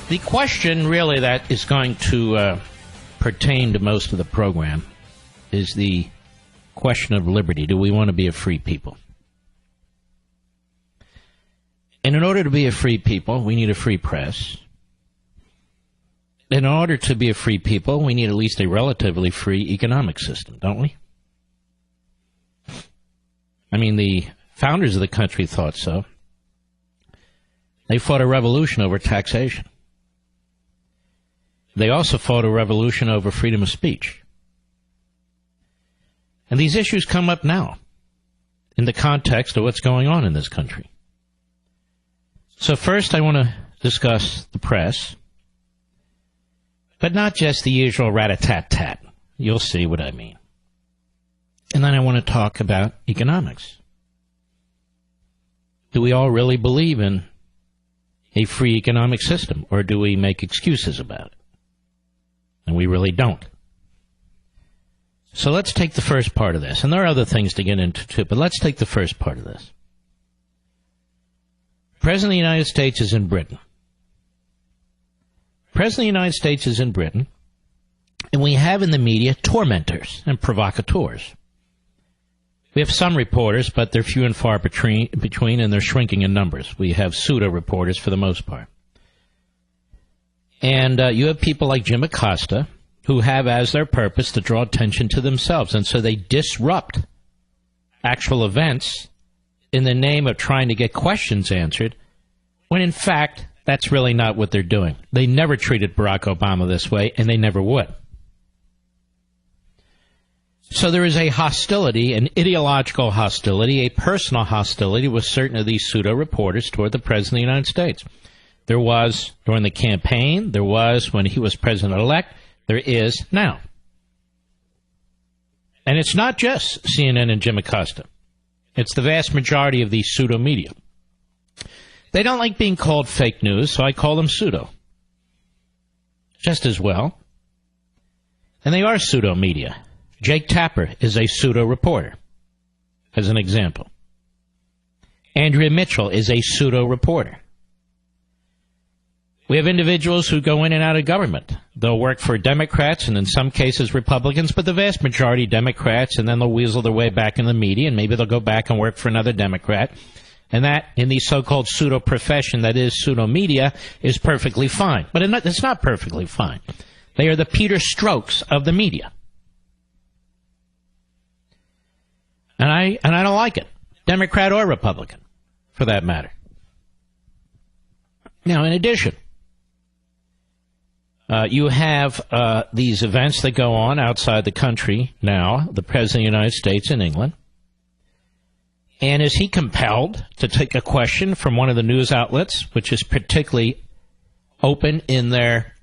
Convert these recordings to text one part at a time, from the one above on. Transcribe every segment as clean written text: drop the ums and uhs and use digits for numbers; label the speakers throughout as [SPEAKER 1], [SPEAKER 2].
[SPEAKER 1] The question really that is going to pertain to most of the program is the question of liberty. Do we want to be a free people? And in order to be a free people, we need a free press. In order to be a free people, we need at least a relatively free economic system, don't we? I mean, the founders of the country thought so. They fought a revolution over taxation. They also fought a revolution over freedom of speech. And these issues come up now in the context of what's going on in this country. So first I want to discuss the press, but not just the usual rat-a-tat-tat. You'll see what I mean. And then I want to talk about economics. Do we all really believe in a free economic system, or do we make excuses about it? And we really don't. So let's take the first part of this. And there are other things to get into too, but let's take the first part of this. President of the United States is in Britain. President of the United States is in Britain, and we have in the media tormentors and provocateurs. We have some reporters, but they're few and far between, and they're shrinking in numbers. We have pseudo-reporters for the most part. And you have people like Jim Acosta, who have as their purpose to draw attention to themselves. And so they disrupt actual events in the name of trying to get questions answered, when in fact, that's really not what they're doing. They never treated Barack Obama this way, and they never would. So there is a hostility, an ideological hostility, a personal hostility with certain of these pseudo-reporters toward the President of the United States. There was during the campaign, there was when he was president-elect, there is now. And it's not just CNN and Jim Acosta. It's the vast majority of these pseudo-media. They don't like being called fake news, so I call them pseudo. Just as well. And they are pseudo-media. Jake Tapper is a pseudo-reporter, as an example. Andrea Mitchell is a pseudo-reporter. We have individuals who go in and out of government. They'll work for Democrats and in some cases Republicans, but the vast majority Democrats, and then they'll weasel their way back in the media, and maybe they'll go back and work for another Democrat. And that, in the so-called pseudo-profession that is pseudo-media, is perfectly fine. But it's not perfectly fine. They are the Peter Strokes of the media. And I don't like it, Democrat or Republican, for that matter. Now, in addition, you have these events that go on outside the country now, the President of the United States in England. And is he compelled to take a question from one of the news outlets, which is particularly open in their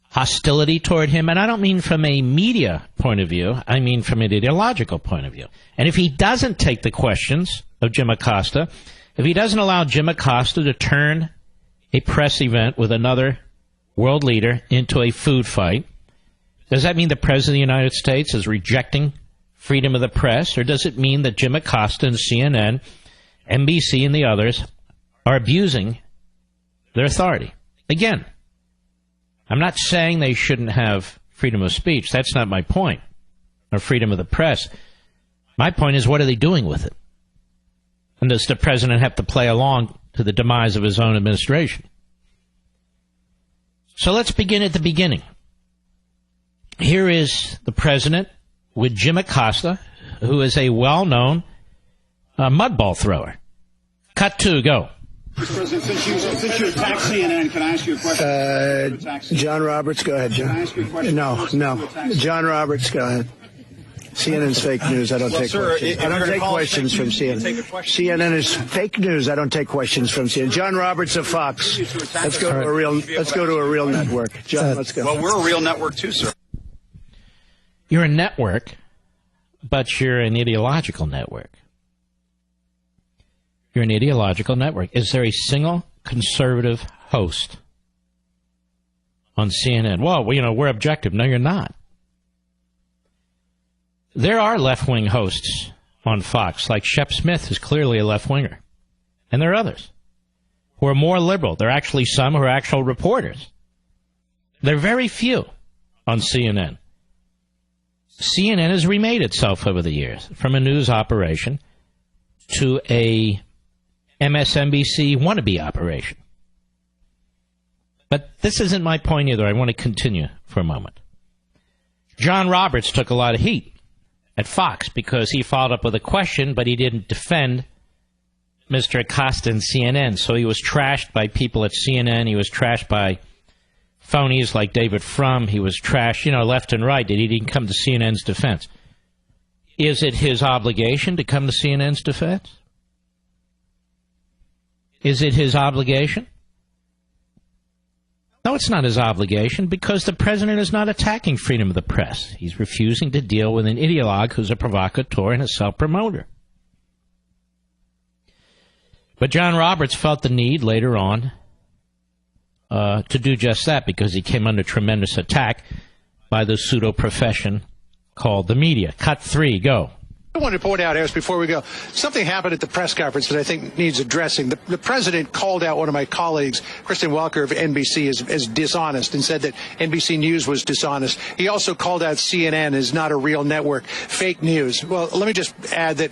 [SPEAKER 1] hostility toward him? And I don't mean from a media point of view. I mean from an ideological point of view. And if he doesn't take the questions of Jim Acosta, if he doesn't allow Jim Acosta to turn a press event with another world leader into a food fight, does that mean the President of the United States is rejecting freedom of the press, or does it mean that Jim Acosta and CNN, NBC, and the others are abusing their authority? Again, I'm not saying they shouldn't have freedom of speech. That's not my point, or freedom of the press. My point is, what are they doing with it? And does the president have to play along to the demise of his own administration? So let's begin at the beginning. Here is the president with Jim Acosta, who is a well-known mudball thrower. Cut two, go.
[SPEAKER 2] Mr. President, since you attacked CNN, can I ask you a question?
[SPEAKER 3] John Roberts, go ahead, John.
[SPEAKER 2] Can I ask you a question?
[SPEAKER 3] No. John Roberts, go ahead. CNN's fake news. I don't take questions. I don't take questions from CNN. CNN is fake news. I don't take questions from CNN. John Roberts of Fox. Let's go to a real network. John, let's go.
[SPEAKER 2] Well, we're a real network too, sir.
[SPEAKER 1] You're a network, but you're an ideological network. You're an ideological network. Is there a single conservative host on CNN? Well, we're objective. No, you're not. There are left-wing hosts on Fox, like Shep Smith is clearly a left-winger. And there are others. who are more liberal. There are actually some who are actual reporters. There are very few on CNN. CNN has remade itself over the years from a news operation to a MSNBC wannabe operation. But this isn't my point either. I want to continue for a moment. John Roberts took a lot of heat at Fox because he followed up with a question, but he didn't defend Mr. Acosta and CNN. So he was trashed by people at CNN. He was trashed by phonies like David Frum. He was trashed, left and right. He didn't come to CNN's defense. Is it his obligation to come to CNN's defense? Is it his obligation? No, it's not his obligation because the president is not attacking freedom of the press. He's refusing to deal with an ideologue who's a provocateur and a self-promoter. But John Roberts felt the need later on to do just that because he came under tremendous attack by the pseudo-profession called the media. Cut 3, go.
[SPEAKER 4] I want to point out, Harris, before we go, something happened at the press conference that I think needs addressing. The president called out one of my colleagues, Kristen Welker of NBC, as dishonest and said that NBC News was dishonest. He also called out CNN as not a real network, fake news. Well, let me just add that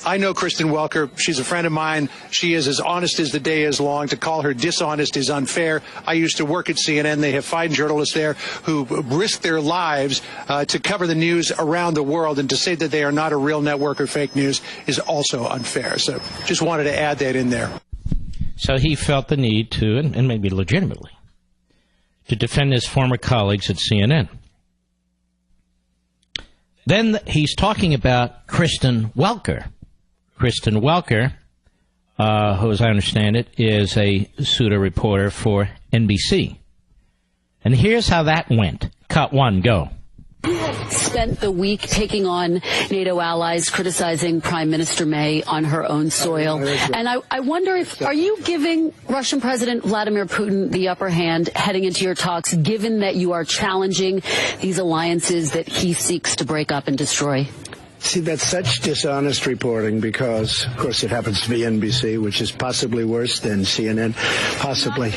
[SPEAKER 4] I know Kristen Welker. She's a friend of mine. She is as honest as the day is long. To call her dishonest is unfair. I used to work at CNN. They have fine journalists there who risk their lives to cover the news around the world, and to say that they are not a real network or fake news is also unfair. So just wanted to add that in there.
[SPEAKER 1] So he felt the need to, and maybe legitimately, to defend his former colleagues at CNN. Then he's talking about Kristen Welker. Kristen Welker, who, as I understand it, is a pseudo-reporter for NBC. And here's how that went. Cut 1, go.
[SPEAKER 5] Spent the week taking on NATO allies, criticizing Prime Minister May on her own soil. And I wonder are you giving Russian President Vladimir Putin the upper hand heading into your talks, given that you are challenging these alliances that he seeks to break up and destroy?
[SPEAKER 3] See, that's such dishonest reporting because, of course, it happens to be NBC, which is possibly worse than CNN. Possibly.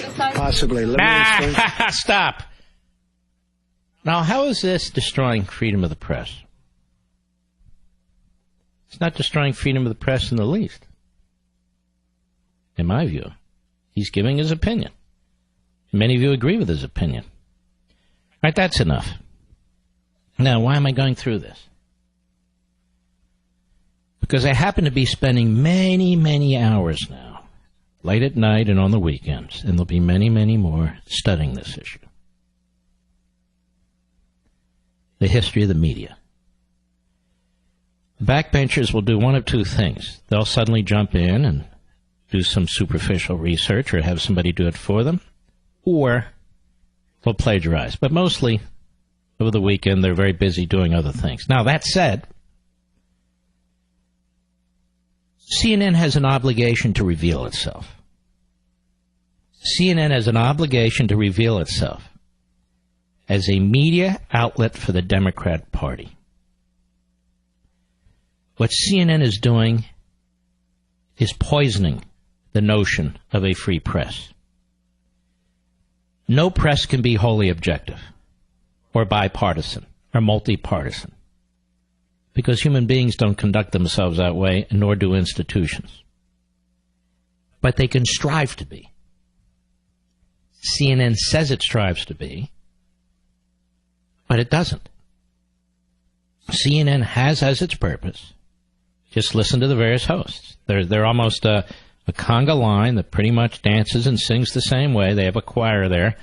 [SPEAKER 3] Let me explain.
[SPEAKER 1] Stop. Now, how is this destroying freedom of the press? It's not destroying freedom of the press in the least. In my view, he's giving his opinion. Many of you agree with his opinion. All right, that's enough. Now, why am I going through this? Because I happen to be spending many, many hours now, late at night and on the weekends, and there'll be many, many more, studying this issue. The history of the media. The backbenchers will do one of two things. They'll suddenly jump in and do some superficial research or have somebody do it for them, or they'll plagiarize. But mostly, over the weekend, they're very busy doing other things. Now, that said, CNN has an obligation to reveal itself. CNN has an obligation to reveal itself as a media outlet for the Democrat Party. What CNN is doing is poisoning the notion of a free press. No press can be wholly objective or bipartisan or multi-partisan because human beings don't conduct themselves that way, nor do institutions. But they can strive to be. CNN says it strives to be, but it doesn't. CNN has as its purpose, just listen to the various hosts. They're almost a conga line that pretty much dances and sings the same way. They have a choir there.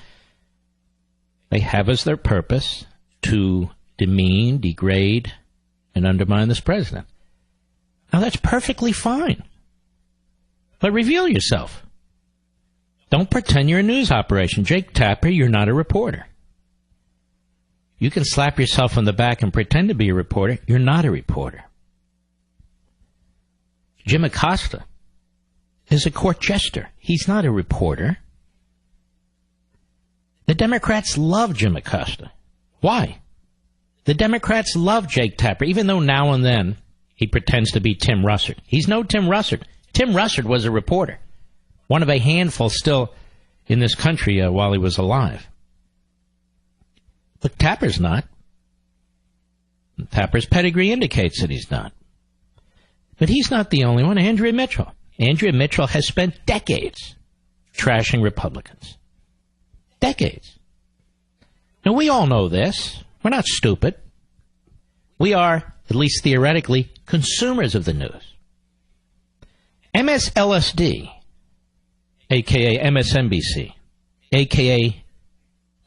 [SPEAKER 1] They have as their purpose to demean, degrade, and undermine this president. Now, that's perfectly fine. But reveal yourself. Don't pretend you're a news operation. Jake Tapper, you're not a reporter. You can slap yourself on the back and pretend to be a reporter. You're not a reporter. Jim Acosta is a court jester. He's not a reporter. The Democrats love Jim Acosta. Why? The Democrats love Jake Tapper, even though now and then he pretends to be Tim Russert. He's no Tim Russert. Tim Russert was a reporter. One of a handful still in this country while he was alive. But Tapper's not. Tapper's pedigree indicates that he's not. But he's not the only one. Andrea Mitchell. Andrea Mitchell has spent decades trashing Republicans. Decades. Now, we all know this. We're not stupid. We are, at least theoretically, consumers of the news. MSLSD, a.k.a. MSNBC, a.k.a.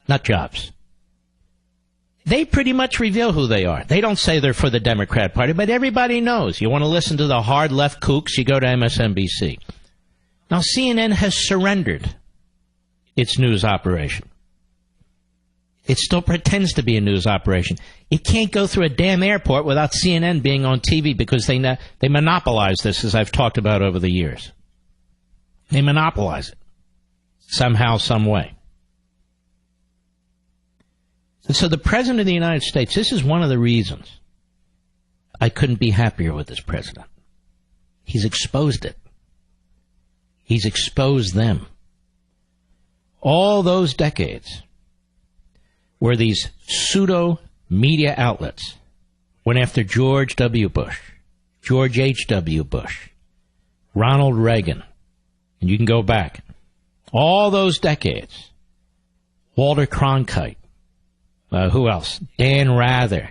[SPEAKER 1] nut jobs. They pretty much reveal who they are. They don't say they're for the Democrat Party, but everybody knows. You want to listen to the hard left kooks, you go to MSNBC. Now, CNN has surrendered its news operation. It still pretends to be a news operation. It can't go through a damn airport without CNN being on TV because they monopolize this, as I've talked about over the years. They monopolize it somehow, some way. And so the President of the United States, this is one of the reasons I couldn't be happier with this president. He's exposed it. He's exposed them. All those decades where these pseudo-media outlets went after George W. Bush, George H.W. Bush, Ronald Reagan, and you can go back. All those decades, Walter Cronkite, who else? Dan Rather,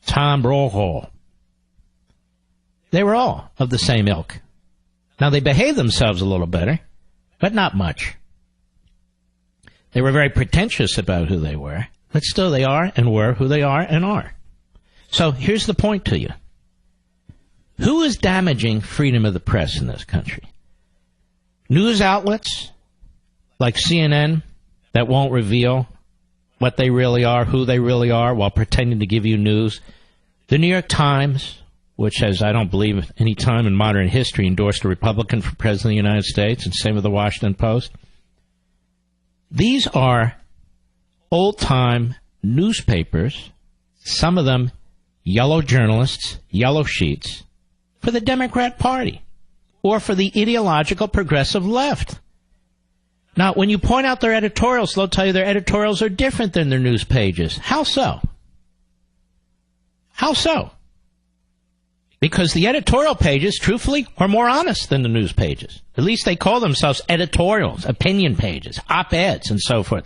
[SPEAKER 1] Tom Brokaw. They were all of the same ilk. Now, they behaved themselves a little better, but not much. They were very pretentious about who they were, but still they are and were who they are and are. So here's the point to you. Who is damaging freedom of the press in this country? News outlets like CNN that won't reveal what they really are, who they really are, while pretending to give you news. The New York Times, which has, I don't believe, any time in modern history endorsed a Republican for President of the United States, and same with the Washington Post. These are old-time newspapers, some of them yellow journalists, yellow sheets, for the Democrat Party or for the ideological progressive left. Now, when you point out their editorials, they'll tell you their editorials are different than their news pages. How so? How so? Because the editorial pages, truthfully, are more honest than the news pages. At least they call themselves editorials, opinion pages, op-eds, and so forth.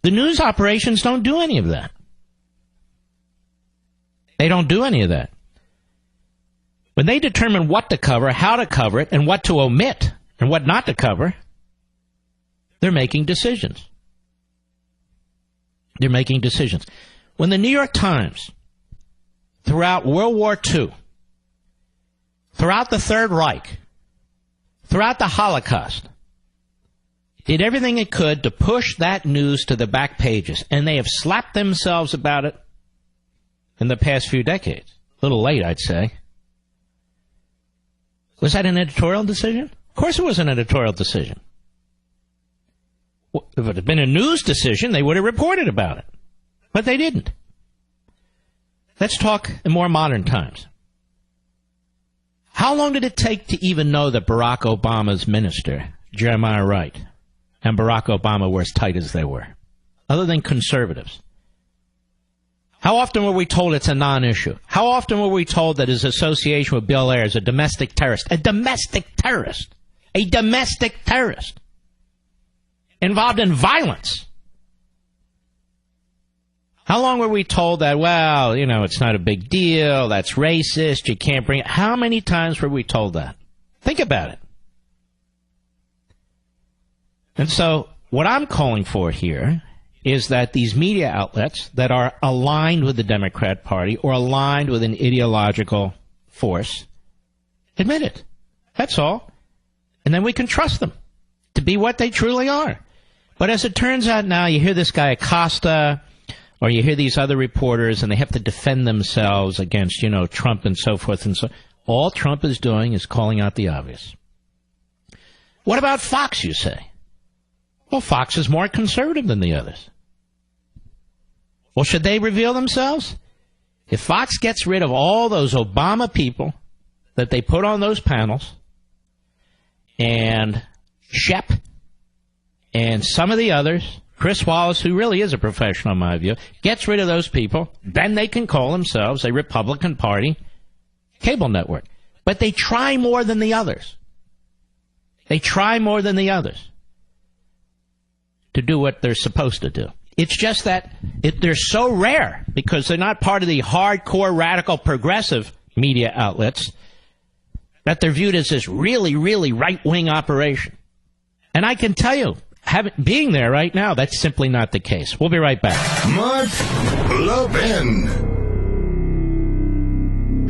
[SPEAKER 1] The news operations don't do any of that. They don't do any of that. When they determine what to cover, how to cover it, and what to omit, and what not to cover, they're making decisions. They're making decisions. When the New York Times, throughout World War II, throughout the Third Reich, throughout the Holocaust, did everything it could to push that news to the back pages, and they have slapped themselves about it in the past few decades. A little late, I'd say. Was that an editorial decision? Of course it was an editorial decision. If it had been a news decision, they would have reported about it. But they didn't. Let's talk in more modern times. How long did it take to even know that Barack Obama's minister, Jeremiah Wright, and Barack Obama were as tight as they were? Other than conservatives. How often were we told it's a non-issue? How often were we told that his association with Bill Ayers is a domestic terrorist? A domestic terrorist. A domestic terrorist. Involved in violence. How long were we told that, well, it's not a big deal, that's racist, you can't bring it? How many times were we told that? Think about it. And so, what I'm calling for here is that these media outlets that are aligned with the Democrat Party or aligned with an ideological force admit it. That's all. And then we can trust them to be what they truly are. But as it turns out now, you hear this guy Acosta, or you hear these other reporters, and they have to defend themselves against, Trump and so forth and so. All Trump is doing is calling out the obvious. What about Fox, you say? Well, Fox is more conservative than the others. Well, should they reveal themselves? If Fox gets rid of all those Obama people that they put on those panels and Shep, and some of the others, Chris Wallace, who really is a professional in my view, gets rid of those people, then they can call themselves a Republican Party cable network. But they try more than the others. They try more than the others to do what they're supposed to do. It's just that they're so rare because they're not part of the hardcore, radical, progressive media outlets that they're viewed as this really, really right-wing operation. And I can tell you, being there right now, that's simply not the case. We'll be right back.
[SPEAKER 6] Mark Levin.